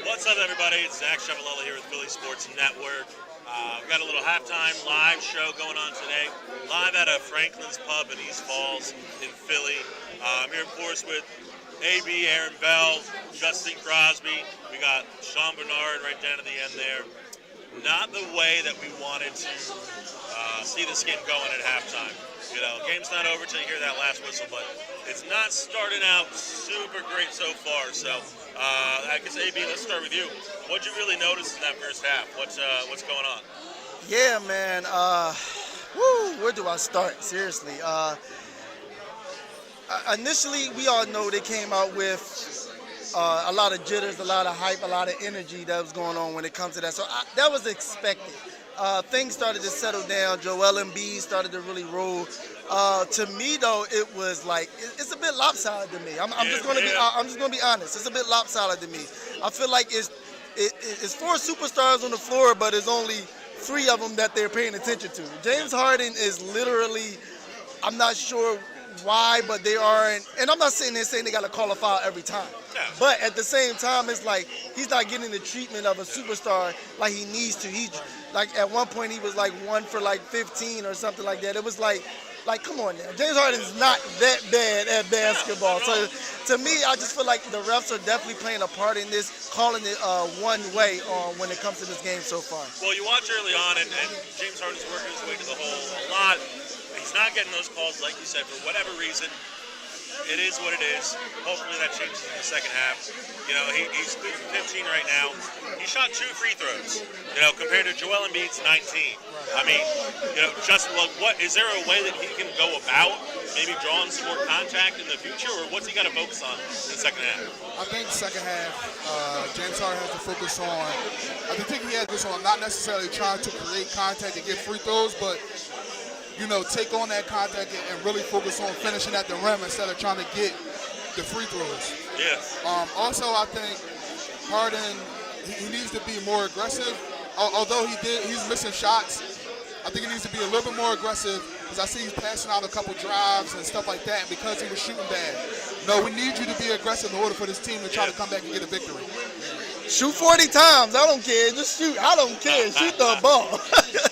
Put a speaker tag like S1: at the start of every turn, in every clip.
S1: What's up, everybody? It's Zach Ciavolella here with Philly Sports Network. We've got a little halftime live show going on today, live at a Franklin's Pub in East Falls in Philly. I'm here, of course, with AB, Aaron Bell, Justin Crosby. We got Sean Barnard right down at the end there. Not the way that we wanted to see this game going at halftime. You know, game's not over till you hear that last whistle, but it's not starting out super great so far. So, I guess, AB, let's start with you. What'd you really notice in that first half? What's going on?
S2: Yeah, man. Where do I start? Seriously. Initially, we all know they came out with a lot of jitters, a lot of hype, a lot of energy that was going on when it comes to that. So that was expected. Things started to settle down. Joel Embiid started to really roll. To me, though, it was like it's a bit lopsided to me. I'm just gonna be honest. It's a bit lopsided to me. I feel like it's four superstars on the floor, but it's only three of them that they're paying attention to. James Harden is literally, I'm not sure why, but they aren't. And I'm not sitting there saying they got to call a foul every time.
S1: Yeah.
S2: But at the same time, it's like he's not getting the treatment of a superstar like he needs to. He, like, at one point he was like 1 for like 15 or something like that. It was like come on now. James Harden's not that bad at basketball. So to me, I just feel like the refs are definitely playing a part in this, calling it one way when it comes to this game so far.
S1: Well, you watch early on, and James Harden's working his way to the hole a lot. He's not getting those calls, like you said, for whatever reason. It is what it is. Hopefully that changes in the second half. You know, he's 15 right now. He shot 2 free throws, you know, compared to Joel Embiid's 19. I mean, you know, just what is there a way that he can go about maybe drawing some more contact in the future, or what's he got to focus on in the second half?
S3: I think second half, James Harden has to focus on, I think he has to focus on not necessarily trying to create contact and get free throws, but you know, take on that contact and really focus on finishing at the rim instead of trying to get the free throws.
S1: Yes.
S3: Also, I think Harden, he needs to be more aggressive. Although he's missing shots, I think he needs to be a little bit more aggressive because I see he's passing out a couple drives and stuff like that because he was shooting bad. No, we need you to be aggressive in order for this team to try to come back and get a victory.
S2: Shoot 40 times. I don't care. Just shoot. I don't care. Shoot the ball.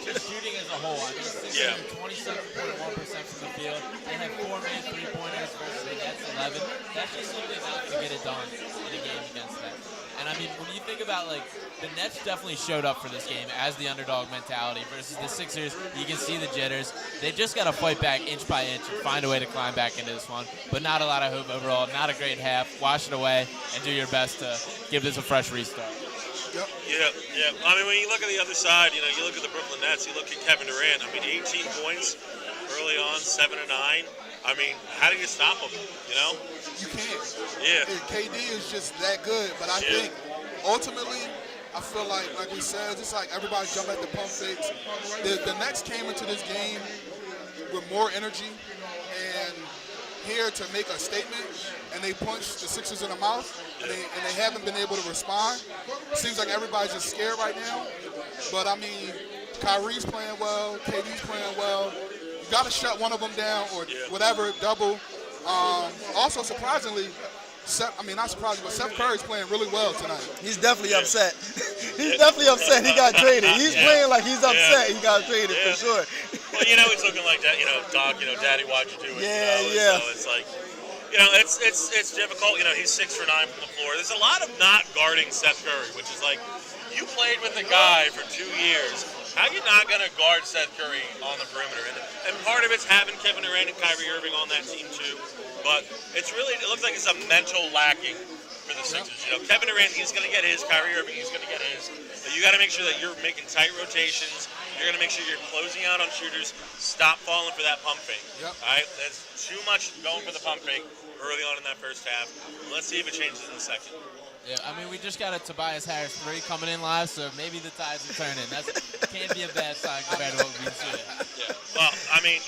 S4: Just shooting as a whole. I mean,
S1: Yeah.
S4: 27.1% from the field. They had 4 made three-pointers versus the Nets 11. That's just simply not to get it done in a game against them. And I mean, when you think about, like, the Nets definitely showed up for this game as the underdog mentality versus the Sixers. You can see the jitters. They just got to fight back inch by inch and find a way to climb back into this one. But not a lot of hope overall. Not a great half. Wash it away and do your best to give this a fresh restart.
S3: Yep.
S1: Yeah. I mean, when you look at the other side, you know, you look at the Brooklyn Nets, you look at Kevin Durant. I mean, 18 points early on, 7 to 9. I mean, how do you stop him? You know?
S3: You can't.
S1: Yeah.
S3: KD is just that good, but I think ultimately, I feel like we said, just like everybody jumped at the pump fakes. The Nets came into this game with more energy and here to make a statement, and they punched the Sixers in the mouth, and they haven't been able to respond. Seems like everybody's just scared right now. But I mean, Kyrie's playing well, KD's playing well. You got to shut one of them down or whatever, double. Also, surprisingly, not surprisingly, but Seth Curry's playing really well tonight.
S2: He's definitely upset. He's definitely upset he got traded. He's playing like he's upset he got traded for sure.
S1: Well, you know, it's looking like that. You know, Doc. You know, Daddy, why'd you do it?
S2: Yeah.
S1: So it's like, you know, it's difficult. You know, he's 6 for 9 from the floor. There's a lot of not guarding Seth Curry, which is like, you played with the guy for 2 years. How you not going to guard Seth Curry on the perimeter? And part of it's having Kevin Durant and Kyrie Irving on that team too. But it looks like it's a mental lacking for the Sixers. You know, Kevin Durant, he's going to get his. Kyrie Irving, he's going to get his. But you got to make sure that you're making tight rotations. You're going to make sure you're closing out on shooters. Stop falling for that pump fake.
S3: Yep.
S1: All right? There's too much going for the pump fake early on in that first half. Let's see if it changes in the second.
S4: Yeah, I mean, we just got a Tobias Harris 3 coming in live, so maybe the tides are turning. That can't be a bad sign compared to what we've seen.
S1: Yeah. Well, I mean,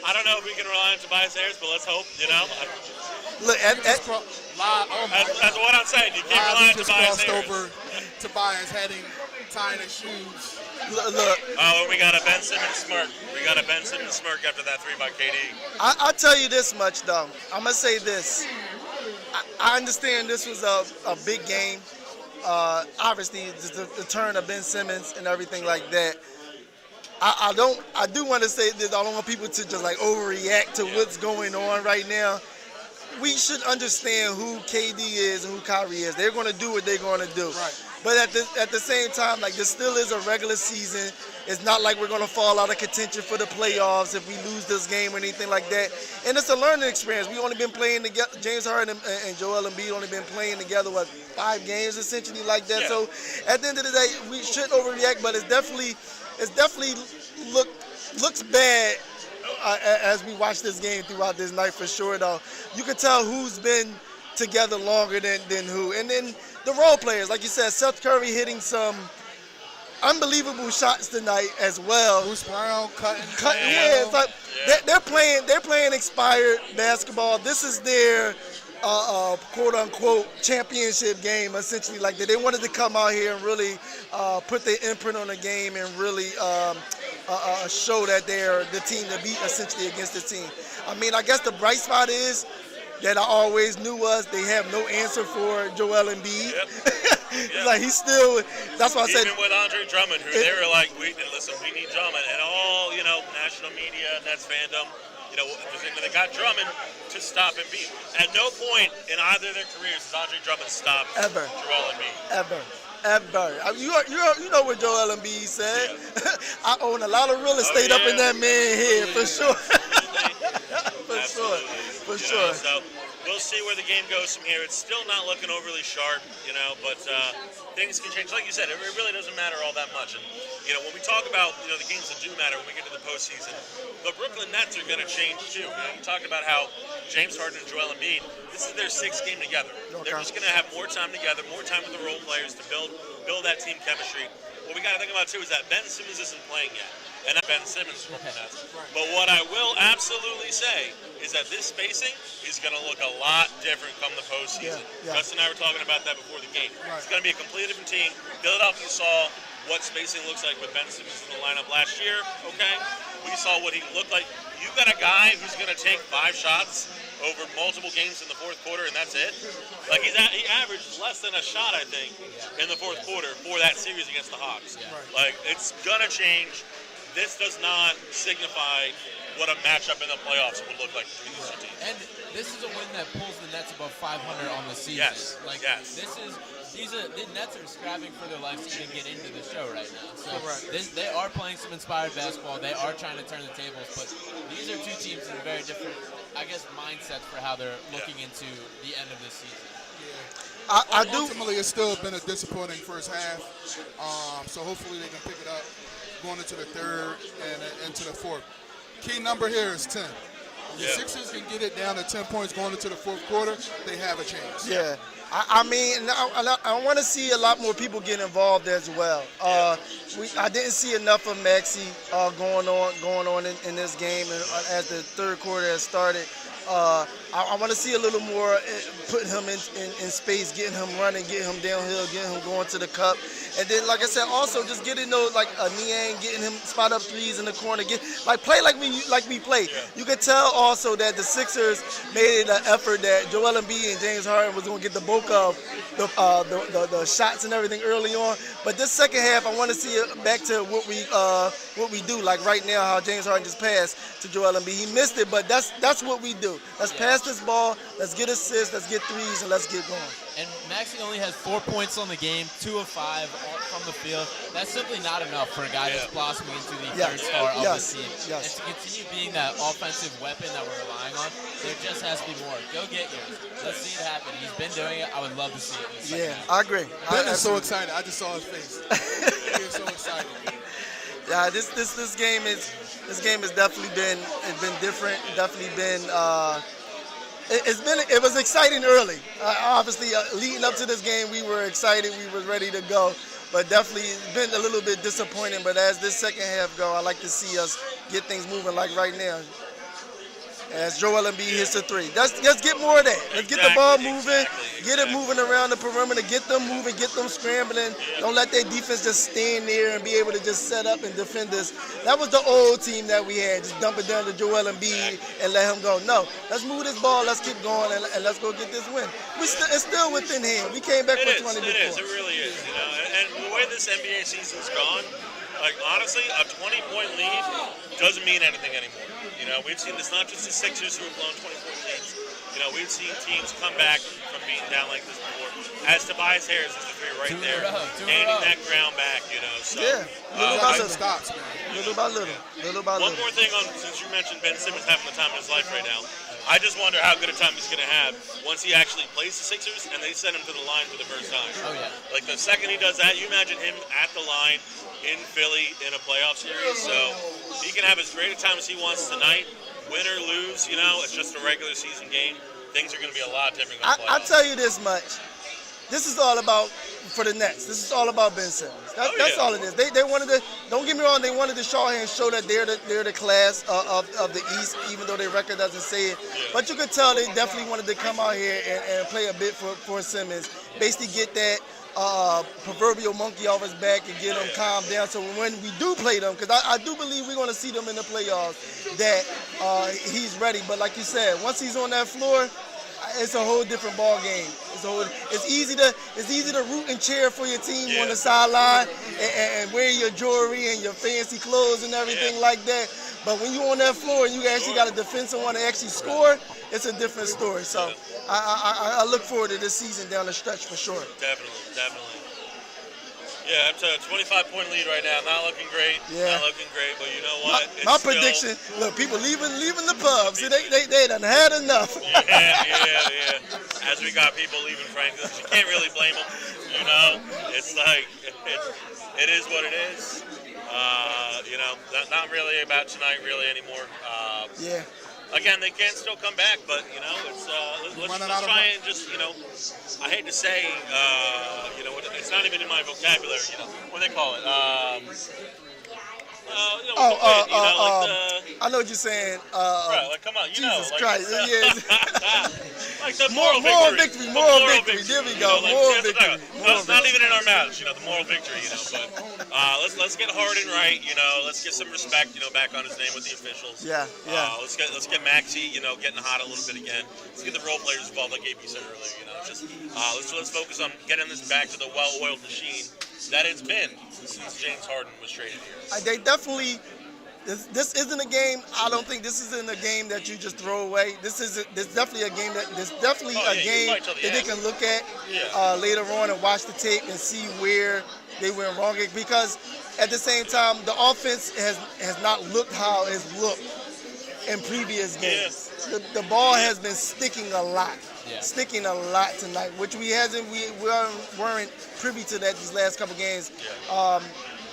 S1: I don't know if we can rely on Tobias Harris, but let's hope, you know.
S2: Look,
S1: That's what I'm saying. You can't rely on Tobias Harris.
S3: Over Tobias tying his shoes.
S2: Look.
S1: Oh, and we got a Ben Simmons smirk. We got a Ben Simmons smirk after that 3 by KD.
S2: I'll tell you this much, though. I'm going to say this. I understand this was a big game. Obviously, the turn of Ben Simmons and everything like that. I do want to say this. I don't want people to just like overreact to what's going on right now. We should understand who KD is and who Kyrie is. They're going to do what they're going to do.
S3: Right.
S2: But at the same time, like, this still is a regular season. It's not like we're going to fall out of contention for the playoffs if we lose this game or anything like that. And it's a learning experience. We only been playing together. James Harden and Joel Embiid only been playing together, 5 games essentially like that. Yeah. So at the end of the day, we shouldn't overreact, but it's definitely looks bad as we watch this game throughout this night for sure, though. You can tell who's been together longer than who. And then the role players, like you said, Seth Curry hitting some unbelievable shots tonight as well.
S3: Bruce Brown cutting.
S2: Yeah, it's like they're playing expired basketball. This is their quote unquote championship game, essentially. Like they wanted to come out here and really put their imprint on the game and really show that they're the team to beat essentially against the team. I mean, I guess the bright spot is that I always knew was they have no answer for Joel Embiid. Yep. Like he's still. That's why I said.
S1: Even with Andre Drummond, who they were like, we need Drummond, and all national media, Nets fandom, they got Drummond to stop Embiid. At no point in either of their careers has Andre Drummond stopped
S2: Joel
S1: Embiid.
S2: Ever. You know what Joel Embiid said. Yeah. I own a lot of real estate up in that man's head, for sure. For sure.
S1: So we'll see where the game goes from here. It's still not looking overly sharp, but things can change. Like you said, it really doesn't matter all that much. And, when we talk about, the games that do matter when we get to the postseason, the Brooklyn Nets are going to change too. You talked about how James Harden and Joel Embiid, this is their 6th game together. Okay. They're just going to have more time together, more time with the role players to build that team chemistry. What we got to think about too is that Ben Simmons isn't playing yet. And that's Ben Simmons from the Nets. But what I will absolutely say is that this spacing is going to look a lot different come the postseason. Yeah. Gus and I were talking about that before the game. Right. It's going to be a completely different team. Philadelphia saw what spacing looks like with Ben Simmons in the lineup last year, okay? We saw what he looked like. You've got a guy who's going to take 5 shots over multiple games in the 4th quarter, and that's it? Like, he averaged less than a shot, I think, in the 4th quarter for that series against the Hawks. Yeah. Like, it's going to change. This does not signify what a matchup in the playoffs would look like between these 2 teams.
S4: And this is a win that pulls the Nets above 500 on the season.
S1: Yes.
S4: The Nets are scrapping for their lives to even get into the show right now. So they are playing some inspired basketball. They are trying to turn the tables, but these are 2 teams in very different, I guess, mindsets for how they're looking into the end of this season.
S3: Yeah. Ultimately, it's still been a disappointing first half. So hopefully they can pick it up going into the 3rd and into the 4th. Key number here is 10. If the Sixers can get it down to 10 points going into the 4th quarter, they have a chance.
S2: Yeah. I mean, I want to see a lot more people get involved as well. I didn't see enough of Maxey going on in this game, and as the 3rd quarter has started. I want to see a little more putting him in space, getting him running, getting him downhill, getting him going to the cup. And then, like I said, also just getting those, like a Niang, getting him spot up threes in the corner, play like we play. Yeah. You could tell also that the Sixers made an effort that Joel Embiid and James Harden was going to get the bulk of the shots and everything early on. But this second half, I want to see it back to what we do. Like right now, how James Harden just passed to Joel Embiid. He missed it, but that's what we do. Let's pass this ball, let's get assists, let's get threes, and let's get going.
S4: And Maxey only has 4 points on the game, 2 of 5 from the field. That's simply not enough for a guy that's blossoming into the 3rd star of the team. And to continue being that offensive weapon that we're relying on, there just has to be more. Go get yours. Let's see it happen. He's been doing it. I would love to see it.
S2: I agree.
S3: Ben is so excited. I just saw his face. He is so excited.
S2: Yeah, this game has definitely been different. Definitely been. It was exciting early. Obviously, leading up to this game, we were excited. We were ready to go. But definitely it's been a little bit disappointing. But as this second half go, I like to see us get things moving like right now. as Joel Embiid hits the three. Let's get more of that. Let's get the ball moving, get it moving around the perimeter, get them moving, get them scrambling. Don't let their defense just stand there and be able to just set up and defend us. That was the old team that we had. Just dump it down to Joel Embiid and let him go. No, let's move this ball. Let's keep going and let's go get this win. It's still within hand. We came back for 20 before.
S1: It is. It really is. You know, and the way this NBA season's gone, like honestly, a 20-point lead doesn't mean anything anymore. You know, we've seen this not just the Sixers who have blown 20-point leads. You know, we've seen teams come back from being down like this before. As Tobias Harris is the three right there, gaining that ground back. You know, so
S2: little by little.
S3: Stops, man.
S2: Little by little. Little by little.
S1: One more thing on, since you mentioned Ben Simmons having the time of his life right now, I just wonder how good a time he's going to have once he actually plays the Sixers and they send him to the line for the first time.
S4: Oh, yeah.
S1: Like the second he does that, you imagine him at the line in Philly in a playoff series. So he can have as great a time as he wants tonight. Win or lose, you know, it's just a regular season game. Things are going to be a lot different.
S2: I'll tell you this much. This is all about, for the Nets, this is all about Ben Simmons. That's all it is. They wanted to, don't get me wrong, they wanted to show and show that they're the class of the East, even though their record doesn't say it. Yeah. But you could tell they definitely wanted to come out here and play a bit for Simmons. Basically get that proverbial monkey off his back and get him calmed down. So when we do play them, because I do believe we're going to see them in the playoffs, that he's ready. But like you said, once he's on that floor, it's a whole different ball game. It's easy to root and cheer for your team on the sideline and wear your jewelry and your fancy clothes and everything like that. But when you're on that floor and you actually got to defend someone to actually score, it's a different story. So I look forward to this season down the stretch for sure.
S1: Definitely. Yeah, it's a 25-point lead right now. Not looking great.
S2: Yeah.
S1: Not looking great, but you know what?
S2: My prediction, look, people leaving the pub. See, they done had enough.
S1: Yeah. As we got people leaving Franklin, you can't really blame them. You know, it's like, it is what it is. You know, not really about tonight really anymore. Again, they can still come back, but, you know, it's let's try and just, you know, I hate to say, you know, it's not even in my vocabulary, you know, what do they call it? You know,
S2: I know what you're saying.
S1: Right, like, come on, you
S2: Jesus
S1: know.
S2: Christ.
S1: Like the
S2: moral victory. There we go.
S1: You know,
S2: moral victory.
S1: It's not even in our mouths, you know, the moral victory, you know. But let's get Harden right, you know. Let's get some respect, you know, back on his name with the officials.
S2: Yeah.
S1: Let's get Maxey, you know, getting hot a little bit again. Let's get the role players involved, like AB said earlier, you know. Just let's focus on getting this back to the well-oiled machine that it's been since James Harden was traded here.
S2: They definitely. This isn't a game. I don't think this isn't a game that you just throw away. This definitely a game that they can look at later on and watch the tape and see where they went wrong. Because at the same time, the offense has not looked how it's looked in previous games. The ball has been sticking a lot. Sticking a lot tonight, which we weren't privy to that these last couple games.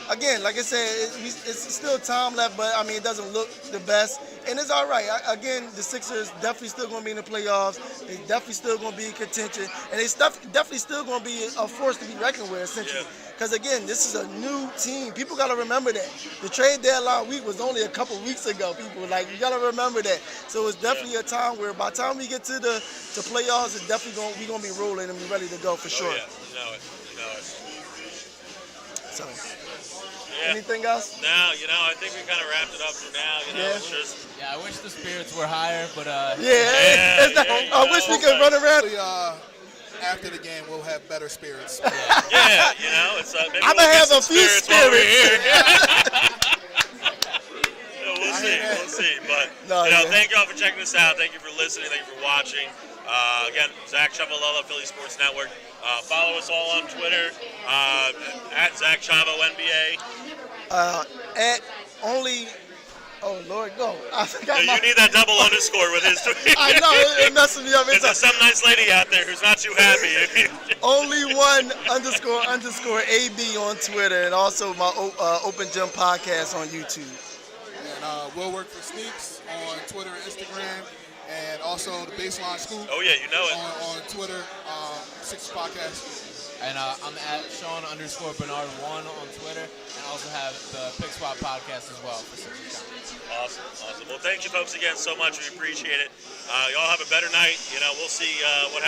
S2: Again, like I said, it's still time left, but I mean it doesn't look the best, and it's all right. Again, the Sixers definitely still going to be in the playoffs. They definitely still going to be in contention, and they definitely still going to be a force to be reckoned with, essentially. Because again, this is a new team. People got to remember that the trade deadline week was only a couple weeks ago. People you got to remember that. So it's definitely a time where by the time we get to the playoffs, it's definitely we're going to be rolling and be ready to go for sure.
S1: Yeah, you know it.
S2: So. Anything else?
S1: No, you know, I think we kind of wrapped it up for now. You know, it's just.
S4: Yeah, I wish the spirits were higher, but.
S2: I wish we could run around.
S3: After the game, we'll have better spirits.
S1: Yeah, you know, it's.
S2: I'm gonna have a few spirits.
S1: We'll see. But thank you all for checking us out. Thank you for listening. Thank you for watching. Again, Zach Ciavolella, Philly Sports Network. Follow us all on Twitter at Zach Ciavo NBA.
S2: At only. Oh Lord, go! I forgot.
S1: You need that double underscore with his tweet.
S2: I know it messes me up.
S1: There's some nice lady out there who's not too happy.
S2: Only one _ AB on Twitter, and also my Open Gym podcast on YouTube.
S3: And we'll work for Sneaks on Twitter and Instagram. And also the Baseline Scoop.
S1: Oh, yeah, you know it.
S3: On Twitter, Six Podcast.
S4: And I'm at Sean_Barnard1 on Twitter, and also have the Pick Swap podcast as well for Sixers comments.
S1: Awesome. Well, thank you folks again so much. We appreciate it. Y'all have a better night. We'll see what happens.